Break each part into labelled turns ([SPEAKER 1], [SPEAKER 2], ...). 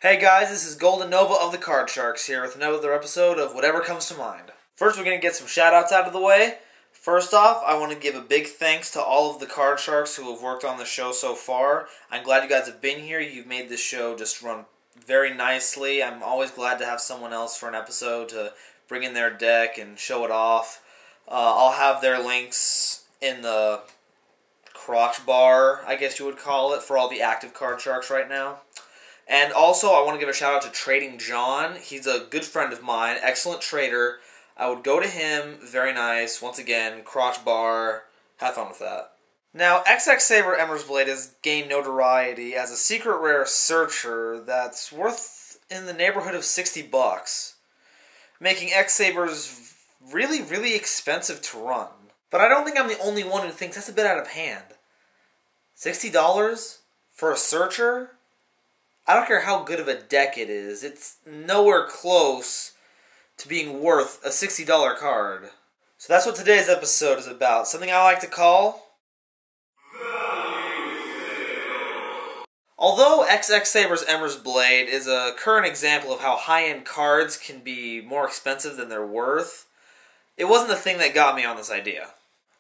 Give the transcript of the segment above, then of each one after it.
[SPEAKER 1] Hey guys, this is Golden Nova of the Card Sharks here with another episode of Whatever Comes to Mind. First, we're going to get some shout-outs out of the way. First off, I want to give a big thanks to all of the Card Sharks who have worked on the show so far. I'm glad you guys have been here. You've made this show just run very nicely. I'm always glad to have someone else for an episode to bring in their deck and show it off. I'll have their links in the crotch bar, I guess you would call it, for all the active Card Sharks right now. And also, I want to give a shout out to Trading John. He's a good friend of mine, excellent trader. I would go to him, very nice. Once again, crotch bar, have fun with that. Now, XX Saber Emmer's Blade has gained notoriety as a secret rare searcher that's worth in the neighborhood of $60, making X Sabers really, really expensive to run. But I don't think I'm the only one who thinks that's a bit out of hand. $60 for a searcher? I don't care how good of a deck it is, it's nowhere close to being worth a $60 card. So that's what today's episode is about, something I like to call Although XX Saber's Emmer's Blade is a current example of how high-end cards can be more expensive than they're worth, it wasn't the thing that got me on this idea.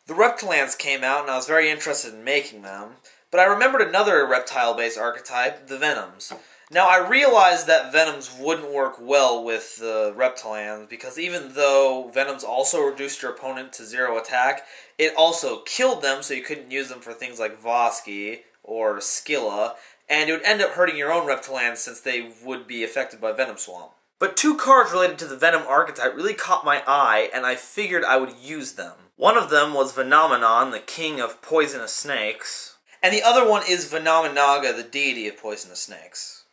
[SPEAKER 1] The Reptilans came out and I was very interested in making them, but I remembered another reptile-based archetype, the Venoms. Now, I realized that Venoms wouldn't work well with the Reptilans, because even though Venoms also reduced your opponent to 0 attack, it also killed them, so you couldn't use them for things like Voski or Skilla, and it would end up hurting your own Reptilans since they would be affected by Venom Swamp. But two cards related to the Venom archetype really caught my eye, and I figured I would use them. One of them was Venomenon, the king of poisonous snakes, and the other one is Venomenaga, the deity of poisonous snakes.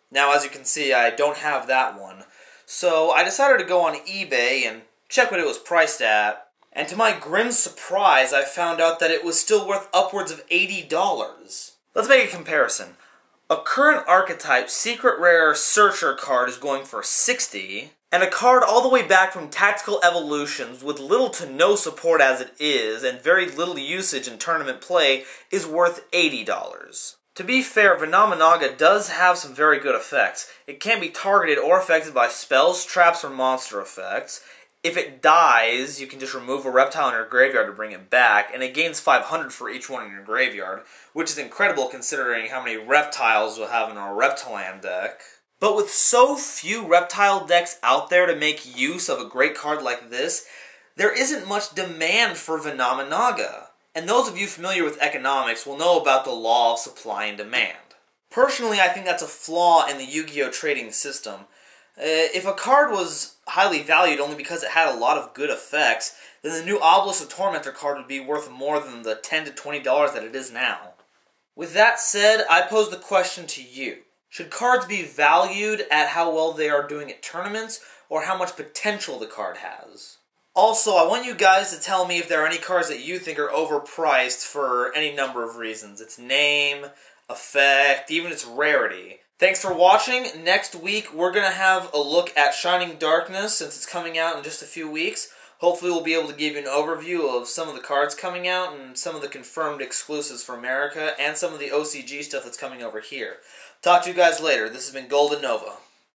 [SPEAKER 1] Now, as you can see, I don't have that one, so I decided to go on eBay and check what it was priced at, and to my grim surprise, I found out that it was still worth upwards of $80. Let's make a comparison. A current archetype secret rare searcher card is going for $60, and a card all the way back from Tactical Evolutions with little to no support as it is, and very little usage in tournament play, is worth $80. To be fair, Venomenaga does have some very good effects. It can be targeted or affected by spells, traps, or monster effects. If it dies, you can just remove a reptile in your graveyard to bring it back, and it gains 500 for each one in your graveyard, which is incredible considering how many reptiles you'll have in a Reptilan deck. But with so few reptile decks out there to make use of a great card like this, there isn't much demand for Venomenaga. And those of you familiar with economics will know about the law of supply and demand. Personally, I think that's a flaw in the Yu-Gi-Oh! Trading system. If a card was highly valued only because it had a lot of good effects, then the new Obelisk of Tormentor card would be worth more than the $10 to $20 that it is now. With that said, I pose the question to you. Should cards be valued at how well they are doing at tournaments, or how much potential the card has? Also, I want you guys to tell me if there are any cards that you think are overpriced for any number of reasons. Its name, effect, even its rarity. Thanks for watching. Next week, we're going to have a look at Shining Darkness, since it's coming out in just a few weeks. Hopefully we'll be able to give you an overview of some of the cards coming out, and some of the confirmed exclusives for America, and some of the OCG stuff that's coming over here. Talk to you guys later. This has been Golden Nova.